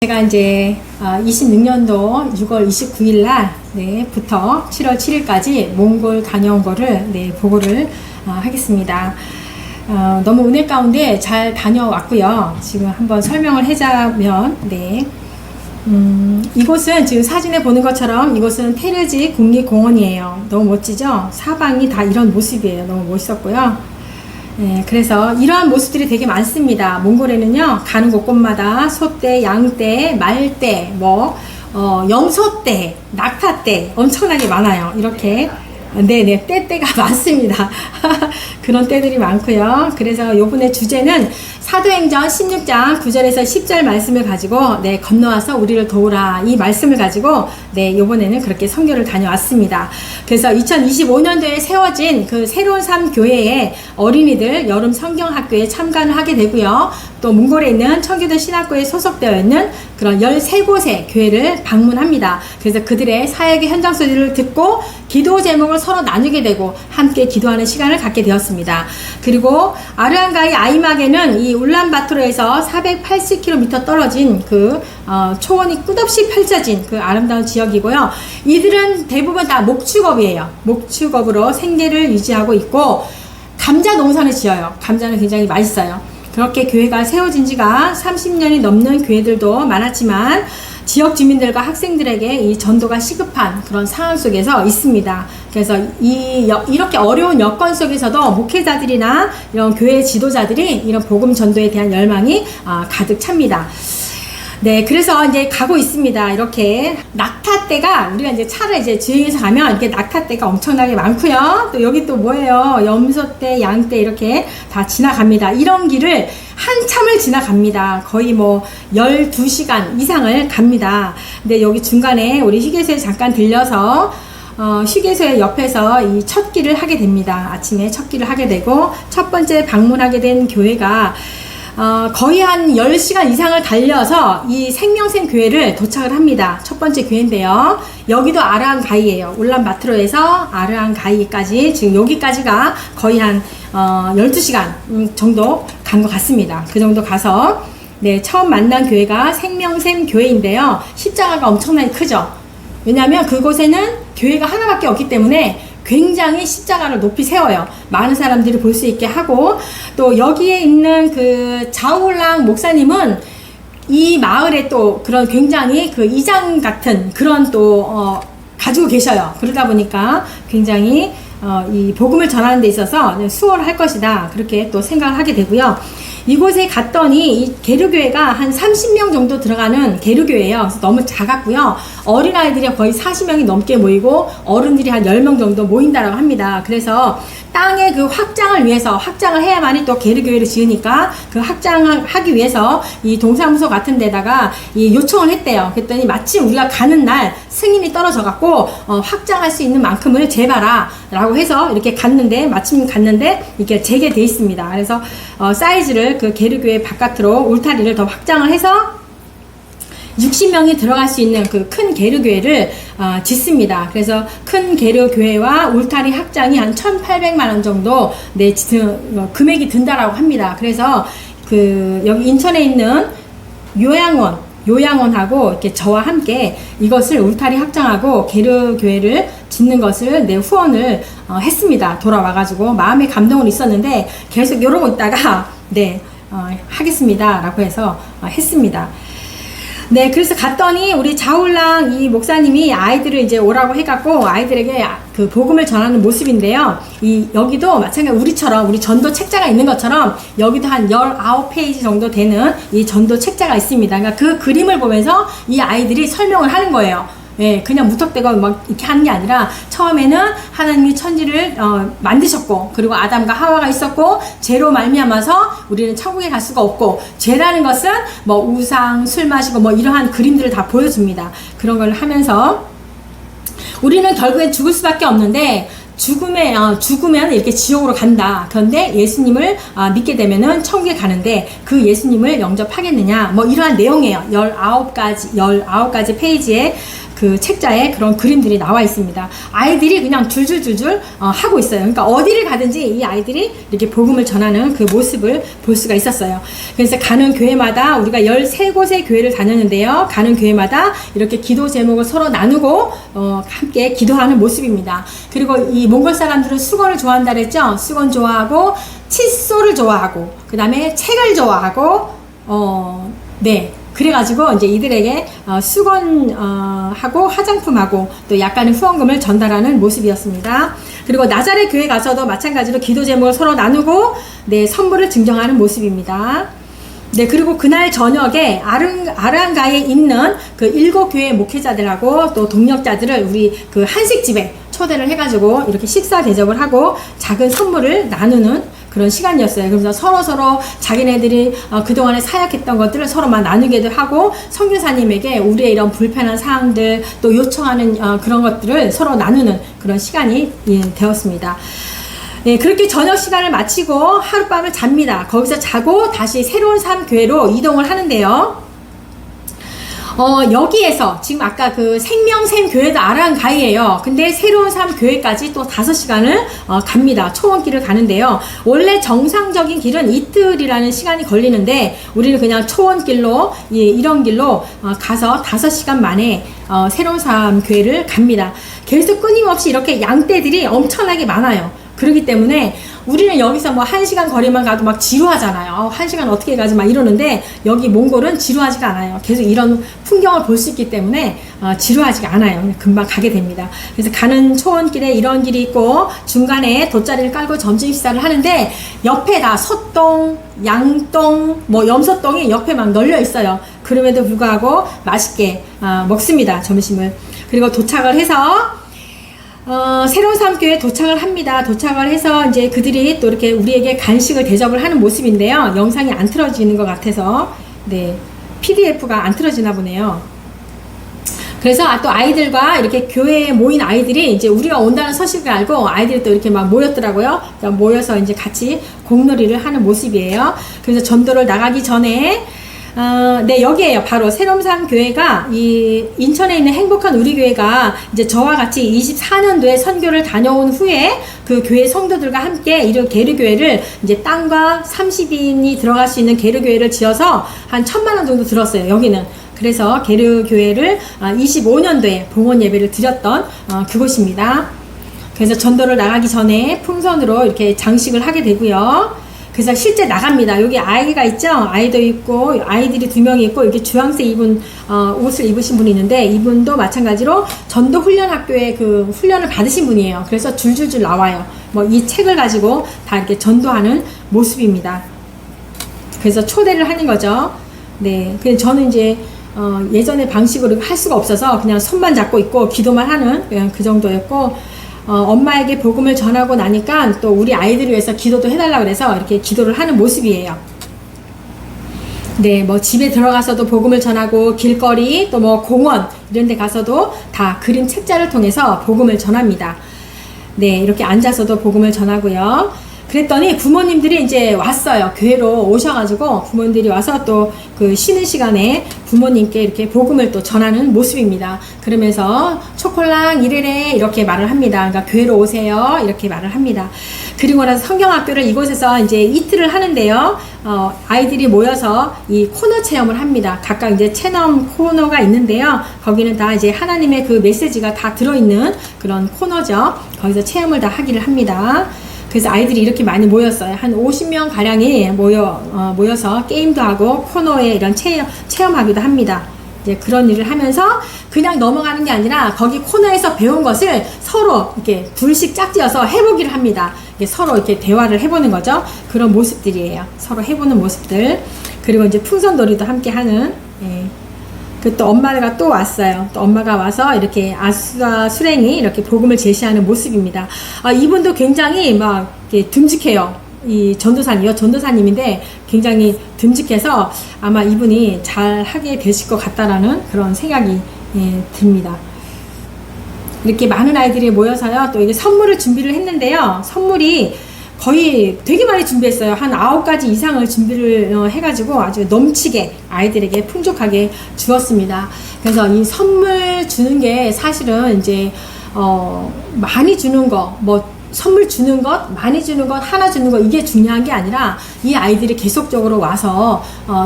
제가 이제 26년도 6월 29일 날부터 7월 7일까지 몽골 다녀온 거를 보고를 하겠습니다. 너무 은혜 가운데 잘 다녀왔고요. 지금 한번 설명을 하자면 이곳은 지금 사진에 보는 것처럼 이곳은 테르지 국립공원이에요. 너무 멋지죠? 사방이 다 이런 모습이에요. 너무 멋있었고요. 그래서 이러한 모습들이 되게 많습니다. 몽골에는요, 가는 곳곳마다 소떼, 양떼, 말떼, 염소떼, 낙타떼 엄청나게 많아요. 이렇게 떼가 많습니다. 그런 떼들이 많고요. 그래서 요번에 주제는 사도행전 16장 9절에서 10절 말씀을 가지고 건너와서 우리를 도우라, 이 말씀을 가지고 요번에는 그렇게 선교를 다녀왔습니다. 그래서 2025년도에 세워진 그 새로운 삶 교회의 어린이들 여름 성경학교에 참관을 하게 되고요. 또 몽골에 있는 청교도 신학교에 소속되어 있는 그런 13곳의 교회를 방문합니다. 그래서 그들의 사역의 현장 소리를 듣고 기도 제목을 서로 나누게 되고 함께 기도하는 시간을 갖게 되었습니다. 그리고 아르한가이 아이막에는 이 울란바토르에서 480km 떨어진 그 초원이 끝없이 펼쳐진 그 아름다운 지역이고요. 이들은 대부분 다 목축업이에요. 목축업으로 생계를 유지하고 있고 감자 농사를 지어요. 감자는 굉장히 맛있어요. 그렇게 교회가 세워진 지가 30년이 넘는 교회들도 많았지만 지역 주민들과 학생들에게 이 전도가 시급한 그런 상황 속에서 있습니다. 그래서 이렇게 어려운 여건 속에서도 목회자들이나 이런 교회 지도자들이 이런 복음 전도에 대한 열망이 가득 찹니다. 그래서 이제 가고 있습니다. 이렇게 낙타떼가, 우리가 이제 차를 이제 주행해서 가면 이렇게 낙타떼가 엄청나게 많고요. 또 여기 또 뭐예요? 염소떼, 양떼 이렇게 다 지나갑니다. 이런 길을 한참을 지나갑니다. 거의 12시간 이상을 갑니다. 근데 여기 중간에 우리 휴게소에 잠깐 들려서 휴게소의 옆에서 이 첫 끼를 하게 됩니다. 아침에 첫 끼를 하게 되고 첫 번째 방문하게 된 교회가 거의 한 10시간 이상을 달려서 이 생명샘 교회를 도착을 합니다. 첫 번째 교회인데요. 여기도 아르한가이예요. 울란바토르에서 아르한가이까지, 지금 여기까지가 거의 한 12시간 정도 간 것 같습니다. 그 정도 가서 처음 만난 교회가 생명샘 교회인데요. 십자가가 엄청나게 크죠. 왜냐하면 그곳에는 교회가 하나밖에 없기 때문에 굉장히 십자가를 높이 세워요. 많은 사람들이 볼 수 있게 하고, 또 여기에 있는 그 자울랑 목사님은 이 마을에 또 그런 굉장히 그 이장 같은 그런 또 가지고 계셔요. 그러다 보니까 굉장히 이 복음을 전하는 데 있어서 수월할 것이다, 그렇게 또 생각을 하게 되고요. 이곳에 갔더니 이 계류교회가 한 30명 정도 들어가는 계류교회예요. 그래서 너무 작았고요. 어린아이들이 거의 40명이 넘게 모이고 어른들이 한 10명 정도 모인다라고 합니다. 그래서 땅의 그 확장을 위해서, 확장을 해야만이 또 계류교회를 지으니까 그 확장을 하기 위해서 이 동사무소 같은 데다가 이 요청을 했대요. 그랬더니 마침 우리가 가는 날 승인이 떨어져 갖고 확장할 수 있는 만큼을 재봐라 라고 해서 이렇게 갔는데, 마침 갔는데 이렇게 재개돼 있습니다. 그래서 사이즈를 그 계류교회 바깥으로 울타리를 더 확장을 해서 60명이 들어갈 수 있는 그 큰 계류교회를 짓습니다. 그래서 큰 계류교회와 울타리 확장이 한 1,800만 원 정도 금액이 든다라고 합니다. 그래서 여기 인천에 있는 요양원하고 이렇게 저와 함께 이것을 울타리 확장하고 계류교회를 짓는 것을 후원을 했습니다. 돌아와가지고 마음의 감동은 있었는데 계속 이러고 있다가 하겠습니다 라고 해서 했습니다. 그래서 갔더니 우리 자울랑 이 목사님이 아이들을 이제 오라고 해갖고 아이들에게 그 복음을 전하는 모습인데요. 여기도 마찬가지로 우리처럼, 우리 전도 책자가 있는 것처럼 여기도 한 19페이지 정도 되는 이 전도 책자가 있습니다. 그러니까 그 그림을 보면서 이 아이들이 설명을 하는 거예요. 그냥 무턱대고 막 이렇게 하는 게 아니라, 처음에는 하나님이 천지를 만드셨고, 그리고 아담과 하와가 있었고, 죄로 말미암아서 우리는 천국에 갈 수가 없고, 죄라는 것은 우상, 술 마시고 이러한 그림들을 다 보여줍니다. 그런 걸 하면서 우리는 결국엔 죽을 수밖에 없는데, 죽으면 이렇게 지옥으로 간다. 그런데 예수님을 믿게 되면은 천국에 가는데 그 예수님을 영접하겠느냐, 이러한 내용이에요. 19가지 페이지에 그 책자에 그런 그림들이 나와 있습니다. 아이들이 그냥 줄줄줄줄 하고 있어요. 그러니까 어디를 가든지 이 아이들이 이렇게 복음을 전하는 그 모습을 볼 수가 있었어요. 그래서 가는 교회마다 우리가 13곳의 교회를 다녔는데요. 가는 교회마다 이렇게 기도 제목을 서로 나누고 함께 기도하는 모습입니다. 그리고 이 몽골 사람들은 수건을 좋아한다 그랬죠. 수건 좋아하고 칫솔을 좋아하고 그 다음에 책을 좋아하고 네. 그래가지고 이제 이들에게 수건하고 화장품하고 또 약간의 후원금을 전달하는 모습이었습니다. 그리고 나자렛 교회 가서도 마찬가지로 기도 제목을 서로 나누고 네, 선물을 증정하는 모습입니다. 네, 그리고 그날 저녁에 아랑가에 있는 그 7교회 목회자들하고 또 동력자들을 우리 그 한식집에 초대를 해가지고 이렇게 식사 대접을 하고 작은 선물을 나누는 그런 시간이었어요. 그래서 서로 자기네들이 그동안에 사역했던 것들을 서로 막 나누기도 하고 선교사님에게 우리의 이런 불편한 사항들 또 요청하는 그런 것들을 서로 나누는 그런 시간이 되었습니다. 네, 그렇게 저녁 시간을 마치고 하룻밤을 잡니다. 거기서 자고 다시 새로운 삶 교회로 이동을 하는데요. 여기에서 지금 아까 그 생명샘 교회도 아랑가이에요. 근데 새로운 삶 교회까지 또 5시간을 갑니다. 초원길을 가는데요. 원래 정상적인 길은 이틀이라는 시간이 걸리는데 우리는 그냥 초원길로 이런 길로 가서 5시간 만에 새로운 삶 교회를 갑니다. 계속 끊임없이 이렇게 양떼들이 엄청나게 많아요. 그렇기 때문에 우리는 여기서 뭐 1시간 거리만 가도 막 지루하잖아요. 1시간 어떻게 가지 막 이러는데 여기 몽골은 지루하지가 않아요. 계속 이런 풍경을 볼 수 있기 때문에 지루하지가 않아요. 금방 가게 됩니다. 그래서 가는 초원길에 이런 길이 있고 중간에 돗자리를 깔고 점심 식사를 하는데 옆에 다 솥동, 양동, 뭐 염소동이 옆에 막 널려 있어요. 그럼에도 불구하고 맛있게 먹습니다. 점심을. 그리고 도착을 해서 새로운 삶교회에 도착을 합니다. 도착을 해서 이제 그들이 또 이렇게 우리에게 간식을 대접을 하는 모습인데요. 영상이 안 틀어지는 것 같아서 네, PDF가 안 틀어지나 보네요. 그래서 또 아이들과 이렇게 교회에 모인 아이들이 이제 우리가 온다는 소식을 알고 아이들이 또 이렇게 막 모였더라고요. 그러니까 모여서 이제 같이 공놀이를 하는 모습이에요. 그래서 전도를 나가기 전에 네, 여기에요. 바로 새로운 삶 교회가 이 인천에 있는 행복한 우리 교회가 이제 저와 같이 24년도에 선교를 다녀온 후에 그 교회 성도들과 함께 이런 게르교회를 이제 땅과 30인이 들어갈 수 있는 게르교회를 지어서 한 1,000만 원 정도 들었어요. 여기는. 그래서 게르교회를 25년도에 봉헌 예배를 드렸던 그곳입니다. 그래서 전도를 나가기 전에 풍선으로 이렇게 장식을 하게 되고요. 그래서 실제 나갑니다. 여기 아이가 있죠? 아이도 있고, 아이들이 2명이 있고, 이렇게 주황색 입은, 옷을 입으신 분이 있는데, 이분도 마찬가지로 전도 훈련학교에 그 훈련을 받으신 분이에요. 그래서 줄줄줄 나와요. 뭐, 이 책을 가지고 다 이렇게 전도하는 모습입니다. 그래서 초대를 하는 거죠. 네. 근데 저는 이제, 예전의 방식으로 할 수가 없어서 그냥 손만 잡고 있고, 기도만 하는 그냥 그 정도였고, 엄마에게 복음을 전하고 나니까 또 우리 아이들을 위해서 기도도 해달라고 그래서 이렇게 기도를 하는 모습이에요. 네, 뭐 집에 들어가서도 복음을 전하고 길거리 또 뭐 공원 이런 데 가서도 다 그림 책자를 통해서 복음을 전합니다. 네, 이렇게 앉아서도 복음을 전하고요. 그랬더니 부모님들이 이제 왔어요. 교회로 오셔가지고 부모님들이 와서 또 그 쉬는 시간에 부모님께 이렇게 복음을 또 전하는 모습입니다. 그러면서 초콜랑 이래래 이렇게 말을 합니다. 그러니까 교회로 오세요 이렇게 말을 합니다. 그리고 나서 성경학교를 이곳에서 이제 이틀을 하는데요. 아이들이 모여서 이 코너 체험을 합니다. 각각 이제 체험 코너가 있는데요. 거기는 다 이제 하나님의 그 메시지가 다 들어있는 그런 코너죠. 거기서 체험을 다 하기를 합니다. 그래서 아이들이 이렇게 많이 모였어요. 한 50명 가량이 모여서 게임도 하고 코너에 이런 체험하기도 합니다. 이제 그런 일을 하면서 그냥 넘어가는 게 아니라 거기 코너에서 배운 것을 서로 이렇게 둘씩 짝지어서 해보기를 합니다. 서로 이렇게 대화를 해보는 거죠. 그런 모습들이에요. 서로 해보는 모습들. 그리고 이제 풍선놀이도 함께 하는, 예. 그 또 엄마가 또 왔어요. 또 엄마가 와서 이렇게 아수아 수랭이 이렇게 복음을 제시하는 모습입니다. 이분도 굉장히 막 이렇게 듬직해요. 이 전도사님인데 굉장히 듬직해서 아마 이분이 잘 하게 되실 것 같다라는 그런 생각이 듭니다. 이렇게 많은 아이들이 모여서요. 또 이게 선물을 준비를 했는데요. 선물이 거의 되게 많이 준비했어요. 한 9가지 이상을 준비를 해가지고 아주 넘치게 아이들에게 풍족하게 주었습니다. 그래서 이 선물 주는 게 사실은 이제 많이 주는 거, 뭐 선물 주는 것, 많이 주는 것, 하나 주는 것, 이게 중요한 게 아니라 이 아이들이 계속적으로 와서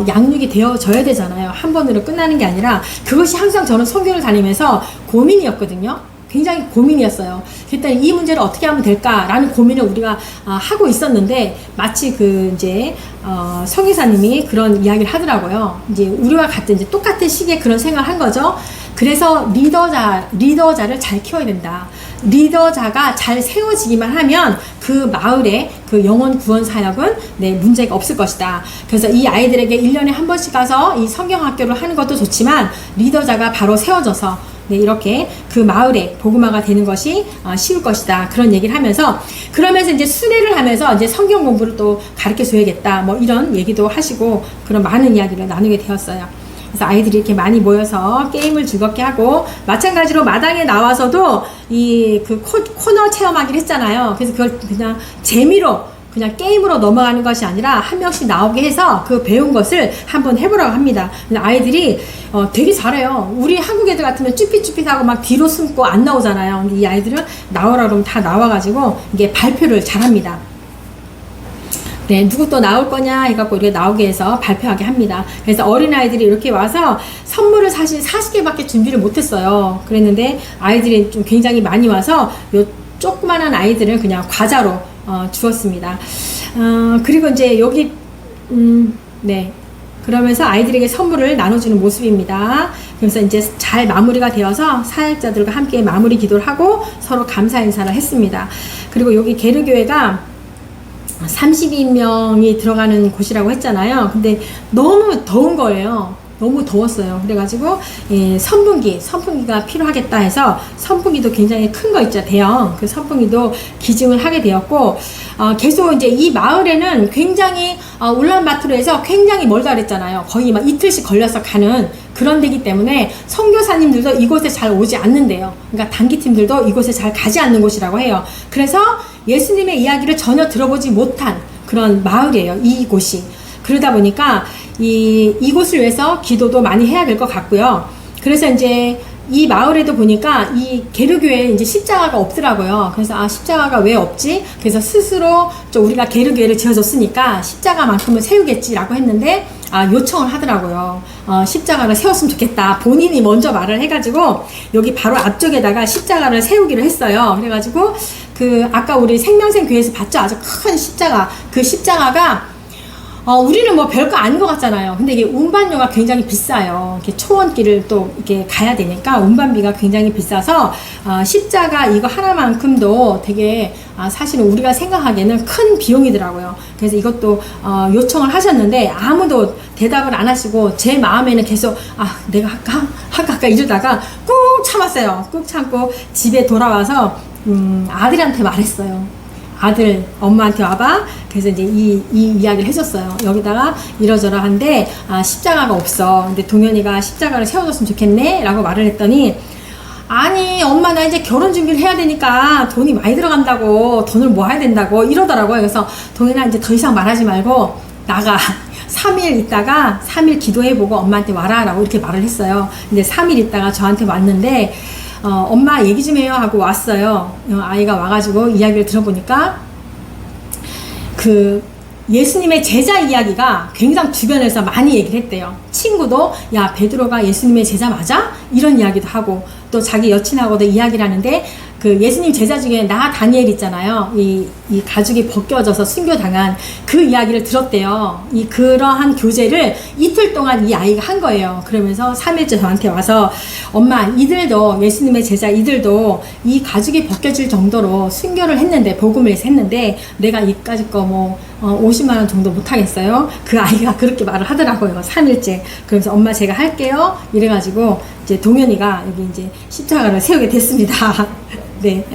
양육이 되어져야 되잖아요. 한 번으로 끝나는 게 아니라. 그것이 항상 저는 성교를 다니면서 고민이었거든요. 굉장히 고민이었어요. 그랬더니 이 문제를 어떻게 하면 될까라는 고민을 우리가 하고 있었는데, 마치 이제 성의사님이 그런 이야기를 하더라고요. 이제 우리와 같은 이제 똑같은 시기에 그런 생각을 한 거죠. 그래서 리더자를 잘 키워야 된다. 리더자가 잘 세워지기만 하면 그 마을의 그 영혼 구원 사역은 문제가 없을 것이다. 그래서 이 아이들에게 1년에 한 번씩 가서 이 성경학교를 하는 것도 좋지만, 리더자가 바로 세워져서 이렇게 그 마을에 복음화가 되는 것이 쉬울 것이다. 그런 얘기를 하면서, 그러면서 이제 순회를 하면서 이제 성경 공부를 또 가르쳐 줘야겠다. 뭐 이런 얘기도 하시고, 그런 많은 이야기를 나누게 되었어요. 그래서 아이들이 이렇게 많이 모여서 게임을 즐겁게 하고, 마찬가지로 마당에 나와서도 이 그 코너 체험하기를 했잖아요. 그래서 그걸 그냥 재미로, 그냥 게임으로 넘어가는 것이 아니라 한 명씩 나오게 해서 그 배운 것을 한번 해보라고 합니다. 아이들이 되게 잘해요. 우리 한국 애들 같으면 쭈삣쭈삣하고 막 뒤로 숨고 안 나오잖아요. 근데 이 아이들은 나오라 그러면 다 나와가지고 이게 발표를 잘합니다. 네, 누구 또 나올 거냐 해갖고 이렇게 나오게 해서 발표하게 합니다. 그래서 어린아이들이 이렇게 와서 선물을 사실 40개밖에 준비를 못했어요. 그랬는데 아이들이 좀 굉장히 많이 와서 요 조그만한 아이들은 그냥 과자로 주었습니다. 그리고 이제 여기 네, 그러면서 아이들에게 선물을 나눠주는 모습입니다. 그래서 이제 잘 마무리가 되어서 사역자들과 함께 마무리 기도를 하고 서로 감사 인사를 했습니다. 그리고 여기 게르교회가 32명이 들어가는 곳이라고 했잖아요. 근데 너무 더운 거예요. 너무 더웠어요. 그래가지고 선풍기가 필요하겠다 해서 선풍기도 굉장히 큰 거 있죠, 대형. 그 선풍기도 기증을 하게 되었고, 계속 이제 이 마을에는 굉장히 울란바토르 에서 굉장히 멀다 그랬잖아요. 거의 막 이틀씩 걸려서 가는 그런 데기 때문에 선교사님들도 이곳에 잘 오지 않는데요. 그러니까 단기팀들도 이곳에 잘 가지 않는 곳이라고 해요. 그래서 예수님의 이야기를 전혀 들어보지 못한 그런 마을이에요, 이곳이. 그러다 보니까 이곳을 위해서 기도도 많이 해야 될 것 같고요. 그래서 이제 이 마을에도 보니까 이 게르교회에 이제 십자가가 없더라고요. 그래서 십자가가 왜 없지? 그래서 스스로 우리가 게르교회를 지어줬으니까 십자가만큼은 세우겠지라고 했는데 요청을 하더라고요. 십자가를 세웠으면 좋겠다. 본인이 먼저 말을 해가지고 여기 바로 앞쪽에다가 십자가를 세우기로 했어요. 그래가지고 아까 우리 생명생 교회에서 봤죠? 아주 큰 십자가. 그 십자가가 우리는 뭐 별거 아닌 것 같잖아요. 근데 이게 운반료가 굉장히 비싸요. 이렇게 초원길을 또 이렇게 가야 되니까 운반비가 굉장히 비싸서 십자가 이거 하나만큼도 되게 사실은 우리가 생각하기에는 큰 비용이더라고요. 그래서 이것도 요청을 하셨는데 아무도 대답을 안 하시고 제 마음에는 계속 내가 할까 이러다가 꾹 참았어요. 꾹 참고 집에 돌아와서 아들한테 말했어요. 아들, 엄마한테 와봐. 그래서 이제 이 이야기를 해줬어요. 여기다가 이러저러한데 십자가가 없어. 근데 동현이가 십자가를 세워줬으면 좋겠네 라고 말을 했더니, 아니 엄마 나 이제 결혼 준비를 해야 되니까 돈이 많이 들어간다고, 돈을 모아야 된다고 이러더라고요. 그래서 동현아 이제 더 이상 말하지 말고 나가. 3일 있다가 3일 기도해보고 엄마한테 와라 라고 이렇게 말을 했어요. 근데 3일 있다가 저한테 왔는데 엄마 얘기 좀 해요 하고 왔어요. 아이가 와가지고 이야기를 들어보니까 예수님의 제자 이야기가 굉장히 주변에서 많이 얘기를 했대요. 친구도 야 베드로가 예수님의 제자 맞아? 이런 이야기도 하고, 또 자기 여친하고도 이야기를 하는데 예수님 제자 중에 나 다니엘 있잖아요. 이 가죽이 벗겨져서 순교당한 그 이야기를 들었대요. 그러한 교제를 이틀 동안 이 아이가 한 거예요. 그러면서 3일째 저한테 와서 엄마 이들도 예수님의 제자 이들도 이 가죽이 벗겨질 정도로 순교를 했는데, 복음을 해서 했는데 내가 이까짓 거 50만 원 정도 못하겠어요. 그 아이가 그렇게 말을 하더라고요. 3일째. 그래서 엄마 제가 할게요. 이래가지고 이제 동현이가 여기 이제 십자가를 세우게 됐습니다. 네.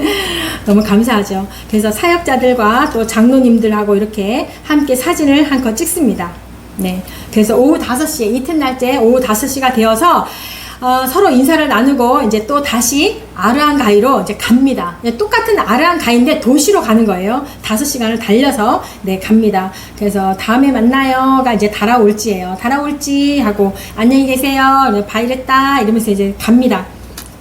너무 감사하죠. 그래서 사역자들과 또 장로님들하고 이렇게 함께 사진을 한컷 찍습니다. 네. 그래서 오후 5시에, 이튿날째 오후 5시가 되어서 서로 인사를 나누고 이제 또 다시 아르한가이로 이제 갑니다. 똑같은 아르한가이인데 도시로 가는 거예요. 5시간을 달려서 네 갑니다. 그래서 다음에 만나요가 이제 달아올지예요. 달아올지 하고 안녕히 계세요. 바이랬다 이러면서 이제 갑니다.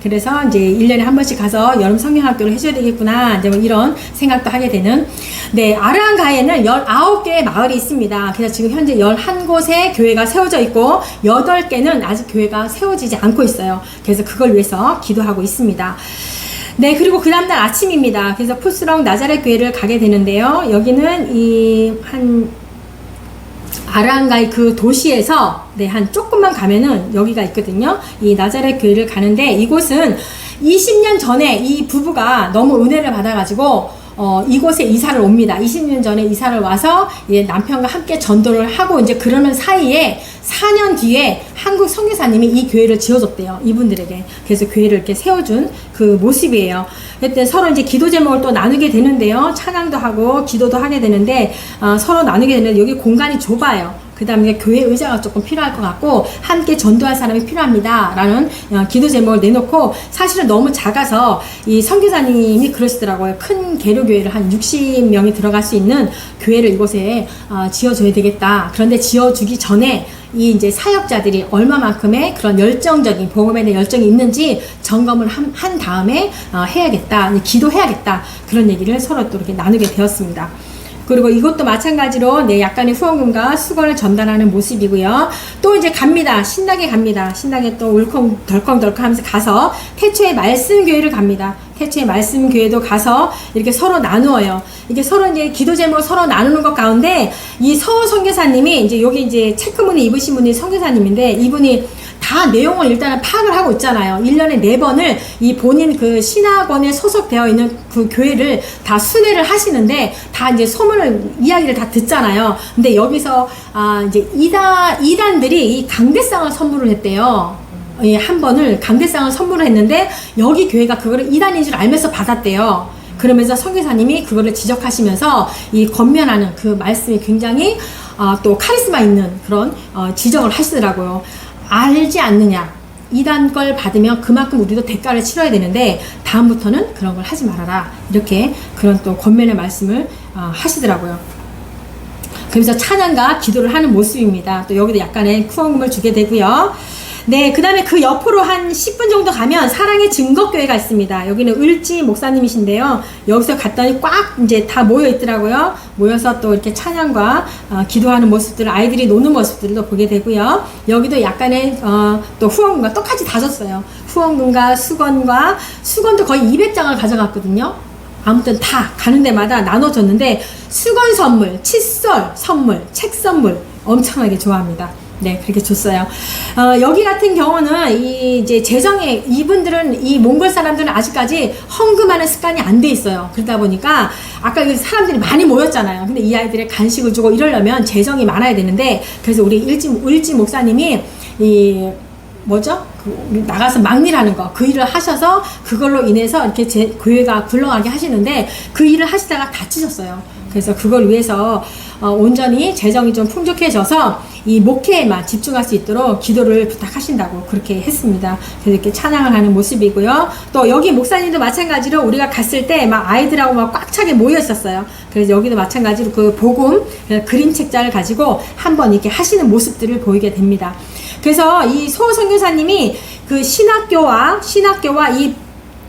그래서 이제 1년에 한 번씩 가서 여름 성경학교를 해줘야 되겠구나. 이제 뭐 이런 생각도 하게 되는. 네, 아르한가이에는 19개의 마을이 있습니다. 그래서 지금 현재 11곳의 교회가 세워져 있고, 8개는 아직 교회가 세워지지 않고 있어요. 그래서 그걸 위해서 기도하고 있습니다. 네, 그리고 그 다음날 아침입니다. 그래서 푸스럭 나자렛 교회를 가게 되는데요. 여기는 아르한가이 그 도시에서 네, 한 조금만 가면은 여기가 있거든요. 이 나자렛 교회를 가는데 이곳은 20년 전에 이 부부가 너무 은혜를 받아가지고 이곳에 이사를 옵니다. 20년 전에 이사를 와서 남편과 함께 전도를 하고 이제 그러는 사이에 4년 뒤에 한국 선교사님이 이 교회를 지어줬대요. 이분들에게. 그래서 교회를 이렇게 세워준 그 모습이에요. 그때 서로 이제 기도 제목을 또 나누게 되는데요. 찬양도 하고 기도도 하게 되는데 서로 나누게 되는데 여기 공간이 좁아요. 그 다음에 교회 의자가 조금 필요할 것 같고 함께 전도할 사람이 필요합니다 라는 기도 제목을 내놓고 사실은 너무 작아서 이 선교사님이 그러시더라고요. 큰 개료교회를 한 60명이 들어갈 수 있는 교회를 이곳에 지어줘야 되겠다. 그런데 지어주기 전에 이 이제 사역자들이 얼마만큼의 그런 열정적인 복음에 대한 열정이 있는지 점검을 한 다음에 해야겠다. 기도해야겠다. 그런 얘기를 서로 또 이렇게 나누게 되었습니다. 그리고 이것도 마찬가지로 네, 약간의 후원금과 수건을 전달하는 모습이고요. 또 이제 갑니다. 신나게 갑니다. 신나게 또 울컹덜컹 하면서 가서 태초의 말씀교회를 갑니다. 태초의 말씀교회도 가서 이렇게 서로 나누어요. 이게 서로 이제 기도 제목을 서로 나누는 것 가운데 이 서 선교사님이 이제 여기 이제 체크무늬 입으신 분이 선교사님인데 이분이 다 내용을 일단은 파악을 하고 있잖아요. 1년에 4번을 이 본인 그 신학원에 소속되어 있는 그 교회를 다 순회를 하시는데 다 이제 이야기를 다 듣잖아요. 근데 여기서 이제 이단들이 이 강대상을 선물을 했대요. 한 번을 강대상을 선물을 했는데 여기 교회가 그거를 이단인 줄 알면서 받았대요. 그러면서 선교사님이 그거를 지적하시면서 이 권면하는 그 말씀이 굉장히 또 카리스마 있는 그런 지적을 하시더라고요. 알지 않느냐. 이단 걸 받으면 그만큼 우리도 대가를 치러야 되는데 다음부터는 그런 걸 하지 말아라. 이렇게 그런 또 권면의 말씀을 하시더라고요. 그러면서 찬양과 기도를 하는 모습입니다. 또 여기도 약간의 후원금을 주게 되고요. 네, 그 다음에 그 옆으로 한 10분 정도 가면 사랑의 증거교회가 있습니다. 여기는 을지 목사님이신데요. 여기서 갔더니 꽉 이제 다 모여 있더라고요. 모여서 또 이렇게 찬양과 기도하는 모습들을 아이들이 노는 모습들도 보게 되고요. 여기도 약간의 또 후원금과 똑같이 다 줬어요. 후원금과 수건도 거의 200장을 가져갔거든요. 아무튼 다 가는 데마다 나눠줬는데 수건 선물, 칫솔 선물, 책 선물 엄청나게 좋아합니다. 네, 그렇게 줬어요. 여기 같은 경우는 이제 재정에 이분들은 이 몽골 사람들은 아직까지 헌금하는 습관이 안 돼 있어요. 그러다 보니까 아까 사람들이 많이 모였잖아요. 근데 이 아이들의 간식을 주고 이러려면 재정이 많아야 되는데 그래서 우리 을지 목사님이 나가서 막일하는 거, 그 일을 하셔서 그걸로 인해서 이렇게 교회가 굴러가게 하시는데 그 일을 하시다가 다치셨어요. 그래서 그걸 위해서 온전히 재정이 좀 풍족해져서 이 목회에만 집중할 수 있도록 기도를 부탁하신다고 그렇게 했습니다. 그래서 이렇게 찬양을 하는 모습이고요. 또 여기 목사님도 마찬가지로 우리가 갔을 때 막 아이들하고 막 꽉 차게 모여 있었어요. 그래서 여기도 마찬가지로 그 복음 그림 책자를 가지고 한번 이렇게 하시는 모습들을 보이게 됩니다. 그래서 이 소 선교사님이 그 신학교와 이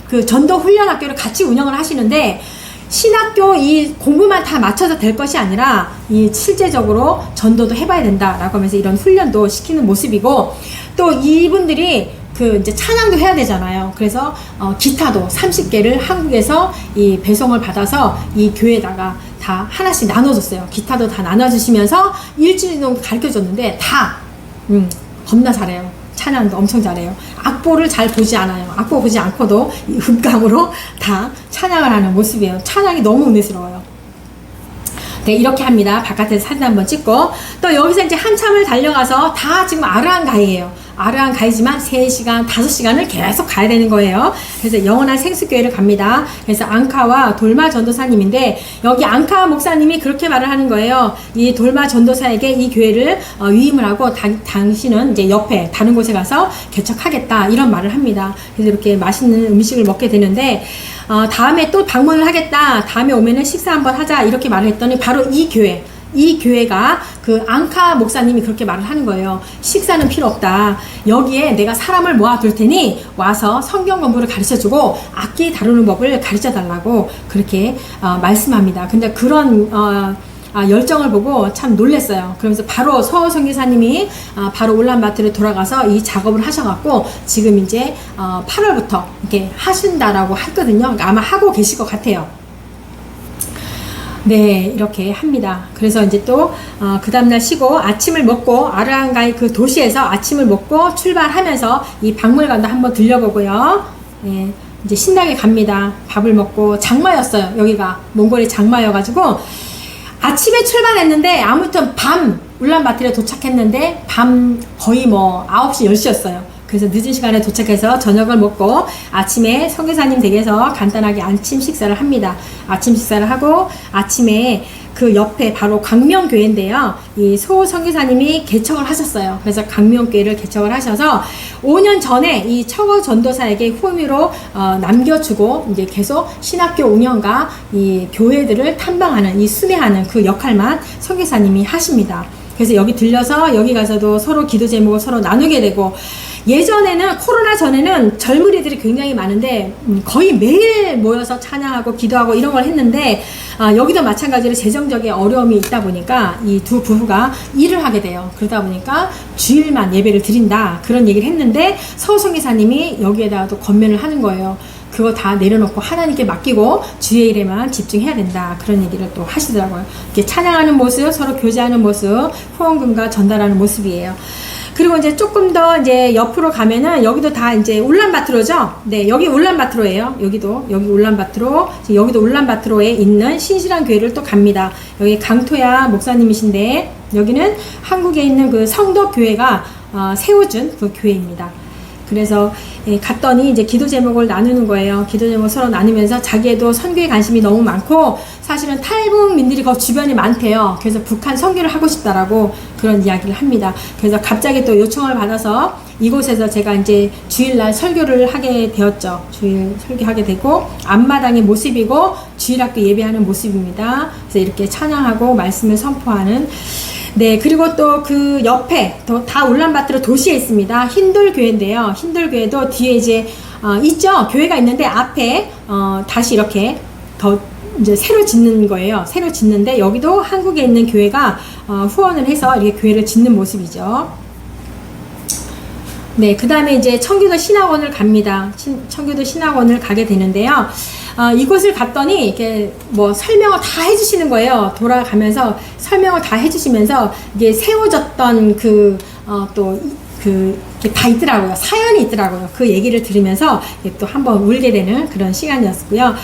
그 전도 훈련 학교를 같이 운영을 하시는데 신학교 이 공부만 다 맞춰서 될 것이 아니라 이 실제적으로 전도도 해봐야 된다라고 하면서 이런 훈련도 시키는 모습이고 또 이분들이 그 이제 찬양도 해야 되잖아요. 그래서 기타도 30개를 한국에서 이 배송을 받아서 이 교회에다가 다 하나씩 나눠줬어요. 기타도 다 나눠주시면서 일주일 정도 가르쳐줬는데 다 겁나 잘해요. 찬양도 엄청 잘해요. 악보를 잘 보지 않아요. 악보 보지 않고도 이 음감으로 다 찬양을 하는 모습이에요. 찬양이 너무 은혜스러워요. 네, 이렇게 합니다. 바깥에서 사진 한번 찍고, 또 여기서 이제 한참을 달려가서 다 지금 아르한가이예요. 아르한가이지만 3시간, 5시간을 계속 가야 되는 거예요. 그래서 영원한 생수교회를 갑니다. 그래서 앙카와 돌마 전도사님인데, 여기 앙카 목사님이 그렇게 말을 하는 거예요. 이 돌마 전도사에게 이 교회를 위임을 하고, 당신은 이제 옆에 다른 곳에 가서 개척하겠다, 이런 말을 합니다. 그래서 이렇게 맛있는 음식을 먹게 되는데, 다음에 또 방문을 하겠다, 다음에 오면은 식사 한번 하자, 이렇게 말을 했더니 바로 이 교회가 그 앙카 목사님이 그렇게 말을 하는 거예요. 식사는 필요 없다. 여기에 내가 사람을 모아둘 테니 와서 성경 공부를 가르쳐주고 악기 다루는 법을 가르쳐달라고 그렇게 말씀합니다. 근데 그런 열정을 보고 참 놀랐어요. 그러면서 바로 서호 선교사님이 바로 울란바토르에 돌아가서 이 작업을 하셔갖고 지금 이제 8월부터 이렇게 하신다라고 했거든요. 그러니까 아마 하고 계실 것 같아요. 네, 이렇게 합니다. 그래서 이제 또 그 다음날 쉬고 아침을 먹고 아르한가이 그 도시에서 아침을 먹고 출발하면서 이 박물관도 한번 들려보고요. 네, 이제 신나게 갑니다. 밥을 먹고 장마였어요. 여기가 몽골의 장마여가지고 아침에 출발했는데 아무튼 밤 울란바토르에 도착했는데 밤 거의 뭐 9시 10시였어요. 그래서 늦은 시간에 도착해서 저녁을 먹고 아침에 선교사님 댁에서 간단하게 아침 식사를 합니다. 아침 식사를 하고 아침에 그 옆에 바로 광명교회인데요. 이 소 선교사님이 개척을 하셨어요. 그래서 광명교회를 개척을 하셔서 5년 전에 이 처거 전도사에게 후미로 남겨주고 이제 계속 신학교 운영과 이 교회들을 탐방하는 이 순회하는 그 역할만 선교사님이 하십니다. 그래서 여기 들려서 여기 가서도 서로 기도 제목을 서로 나누게 되고 예전에는 코로나 전에는 젊은이들이 굉장히 많은데 거의 매일 모여서 찬양하고 기도하고 이런 걸 했는데 여기도 마찬가지로 재정적인 어려움이 있다 보니까 이 두 부부가 일을 하게 돼요. 그러다 보니까 주일만 예배를 드린다 그런 얘기를 했는데 서성기사님이 여기에다가 또 권면을 하는 거예요. 그거 다 내려놓고 하나님께 맡기고 주의 일에만 집중해야 된다 그런 얘기를 또 하시더라고요. 이렇게 찬양하는 모습, 서로 교제하는 모습, 후원금과 전달하는 모습이에요. 그리고 이제 조금 더 이제 옆으로 가면은 여기도 다 이제 울란바토르죠. 네, 여기 울란바토르예요. 여기 울란바토르, 여기도 울란바토르에 있는 신실한 교회를 또 갑니다. 여기 강토야 목사님이신데 여기는 한국에 있는 그 성도 교회가 세워준 그 교회입니다. 그래서 갔더니 이제 기도 제목을 나누는 거예요. 기도 제목 서로 나누면서 자기에도 선교에 관심이 너무 많고 사실은 탈북민들이 그 주변에 많대요. 그래서 북한 선교를 하고 싶다라고 그런 이야기를 합니다. 그래서 갑자기 또 요청을 받아서 이곳에서 제가 이제 주일날 설교를 하게 되었죠. 주일 설교하게 되고 앞마당의 모습이고 주일학교 예배하는 모습입니다. 그래서 이렇게 찬양하고 말씀을 선포하는 네, 그리고 또 그 옆에 또 다 울란바토르 도시에 있습니다. 힌돌 교회인데요. 힌돌 교회도 뒤에 이제 있죠. 교회가 있는데 앞에 다시 이렇게 더 이제 새로 짓는 거예요. 새로 짓는데 여기도 한국에 있는 교회가 후원을 해서 이렇게 교회를 짓는 모습이죠. 네, 그 다음에 이제 청교도 신학원을 갑니다. 청교도 신학원을 가게 되는데요. 이곳을 갔더니 이렇게 뭐 설명을 다 해주시는 거예요. 돌아가면서 설명을 다 해주시면서 이게 세워졌던 이게 다 있더라고요. 사연이 있더라고요. 그 얘기를 들으면서 또 한번 울게 되는 그런 시간이었고요.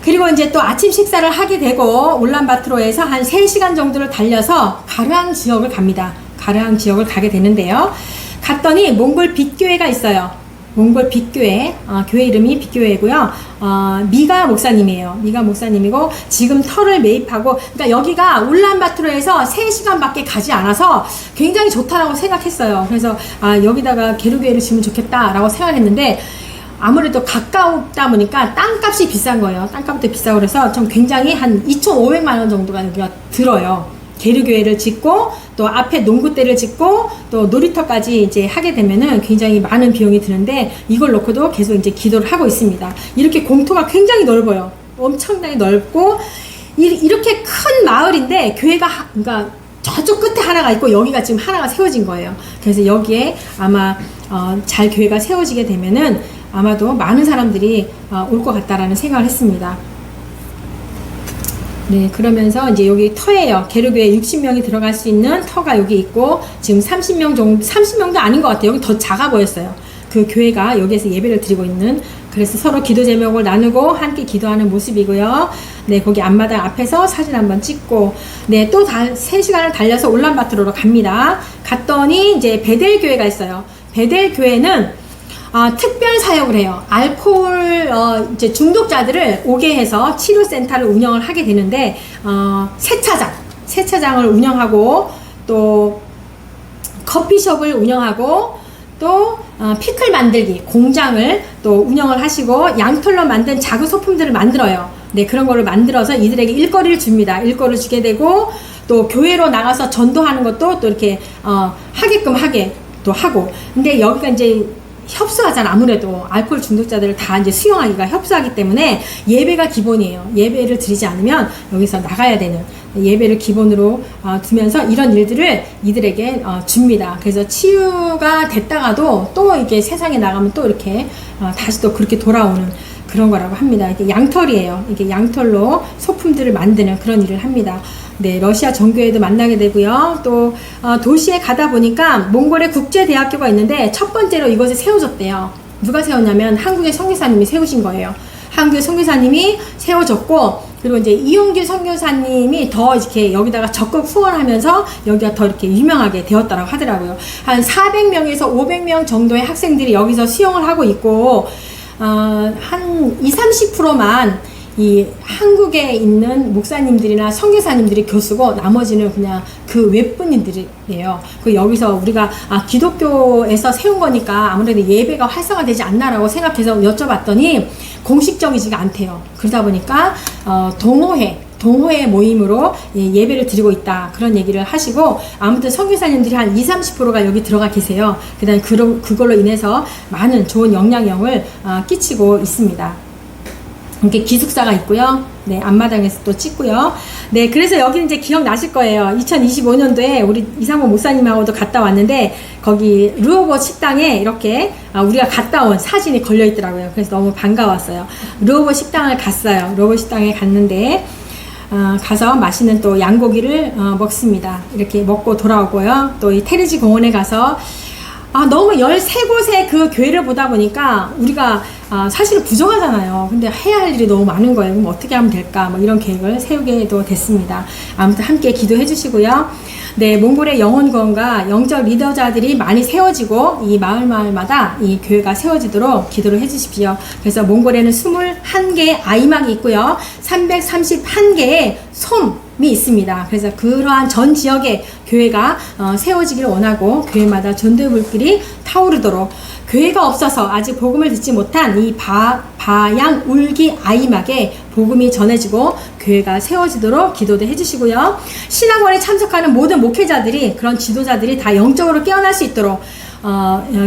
그리고 이제 또 아침 식사를 하게 되고 울란바토르에서 한 3시간 정도를 달려서 가르앙 지역을 갑니다. 가르앙 지역을 가게 되는데요. 갔더니 몽골 빛교회가 있어요. 몽골 빛교회, 교회 이름이 빛교회고요. 미가 목사님이에요. 미가 목사님이고 지금 터를 매입하고, 그러니까 여기가 울란바토르에서 3시간밖에 가지 않아서 굉장히 좋다라고 생각했어요. 그래서 여기다가 게르교회를 지으면 좋겠다라고 생각했는데 아무래도 가까우다 보니까 땅값이 비싼 거예요. 땅값도 비싸고 그래서 좀 굉장히 한 2,500만 원 정도가 여기가 들어요. 게르교회를 짓고 또 앞에 농구대를 짓고 또 놀이터까지 이제 하게 되면은 굉장히 많은 비용이 드는데 이걸 놓고도 계속 이제 기도를 하고 있습니다. 이렇게 공터가 굉장히 넓어요. 엄청나게 넓고 이렇게 큰 마을인데 교회가 그러니까 저쪽 끝에 하나가 있고 여기가 지금 하나가 세워진 거예요. 그래서 여기에 아마 잘 교회가 세워지게 되면은 아마도 많은 사람들이 올 것 같다라는 생각을 했습니다. 네, 그러면서 이제 여기 터예요. 게르교회 60명이 들어갈 수 있는 터가 여기 있고 지금 30명 정도, 30명도 아닌 것 같아요. 여기 더 작아 보였어요. 그 교회가 여기에서 예배를 드리고 있는 그래서 서로 기도 제목을 나누고 함께 기도하는 모습이고요. 네, 거기 앞마당 앞에서 사진 한번 찍고, 네, 또 3시간을 달려서 울란바토르로 갑니다. 갔더니 이제 베델 교회가 있어요. 베델 교회는 특별 사역을 해요. 알코올 이제 중독자들을 오게 해서 치료센터를 운영을 하게 되는데, 세차장을 운영하고, 또 커피숍을 운영하고, 또 피클 만들기 공장을 또 운영을 하시고, 양털로 만든 작은 소품들을 만들어요. 네, 그런 거를 만들어서 이들에게 일거리를 줍니다. 일거리를 주게 되고, 또 교회로 나가서 전도하는 것도 또 이렇게 하게끔 하게 또 하고. 근데 여기가 이제 협소하잖아. 아무래도 알코올 중독자들을 다 이제 수용하기가 협소하기 때문에 예배가 기본이에요. 예배를 드리지 않으면 여기서 나가야 되는, 예배를 기본으로 두면서 이런 일들을 이들에게 줍니다. 그래서 치유가 됐다가도 또 이게 세상에 나가면 또 이렇게 다시 또 그렇게 돌아오는 그런 거라고 합니다. 이게 양털이에요. 이게 양털로 소품들을 만드는 그런 일을 합니다. 네, 러시아 정교회도 만나게 되고요. 또 도시에 가다 보니까 몽골의 국제대학교가 있는데 첫 번째로 이것을 세워줬대요. 누가 세웠냐면 한국의 선교사님이 세우신 거예요. 한국의 선교사님이 세워졌고, 그리고 이제 이용규 선교사님이 더 이렇게 여기다가 적극 후원하면서 여기가 더 이렇게 유명하게 되었다고 하더라고요. 한 400명에서 500명 정도의 학생들이 여기서 수용을 하고 있고, 한 20-30%만 이 한국에 있는 목사님들이나 선교사님들이 교수고, 나머지는 그냥 그 외분인들이에요. 그 여기서 우리가 기독교에서 세운 거니까 아무래도 예배가 활성화되지 않나라고 생각해서 여쭤봤더니 공식적이지가 않대요. 그러다 보니까 동호회 모임으로 예배를 드리고 있다, 그런 얘기를 하시고, 아무튼 선교사님들이 한 20-30%가 여기 들어가 계세요. 그다음에 그걸로 인해서 많은 좋은 영향력을 끼치고 있습니다. 이렇게 기숙사가 있고요. 네, 앞마당에서 또 찍고요. 네, 그래서 여기 이제 기억나실 거예요. 2025년도에 우리 이상호 목사님하고도 갔다 왔는데, 거기 르호보 식당에 이렇게 우리가 갔다 온 사진이 걸려 있더라고요. 그래서 너무 반가웠어요. 르호보 식당을 갔어요. 르호보 식당에 갔는데, 가서 맛있는 또 양고기를 먹습니다. 이렇게 먹고 돌아오고요. 또 이 테르지 공원에 가서 너무 13곳의 그 교회를 보다 보니까 우리가 사실 부족하잖아요. 근데 해야 할 일이 너무 많은 거예요. 그럼 어떻게 하면 될까? 뭐 이런 계획을 세우게도 됐습니다. 아무튼 함께 기도해 주시고요. 네, 몽골의 영혼구원과 영적 리더자들이 많이 세워지고, 이 마을마다 이 교회가 세워지도록 기도를 해 주십시오. 그래서 몽골에는 21개의 아이막이 있고요. 331개의 솜이 있습니다. 그래서 그러한 전 지역의 교회가 세워지기를 원하고, 교회마다 전도의 불길이 타오르도록, 교회가 없어서 아직 복음을 듣지 못한 이 바양 울기 아이막에 복음이 전해지고 교회가 세워지도록 기도도 해주시고요. 신학원에 참석하는 모든 목회자들이, 그런 지도자들이 다 영적으로 깨어날 수 있도록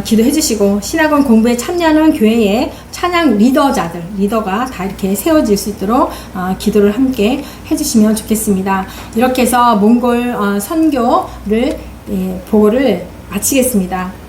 기도해 주시고, 신학원 공부에 참여하는 교회의 찬양 리더가 다 이렇게 세워질 수 있도록 기도를 함께 해주시면 좋겠습니다. 이렇게 해서 몽골 선교를 보고를 마치겠습니다.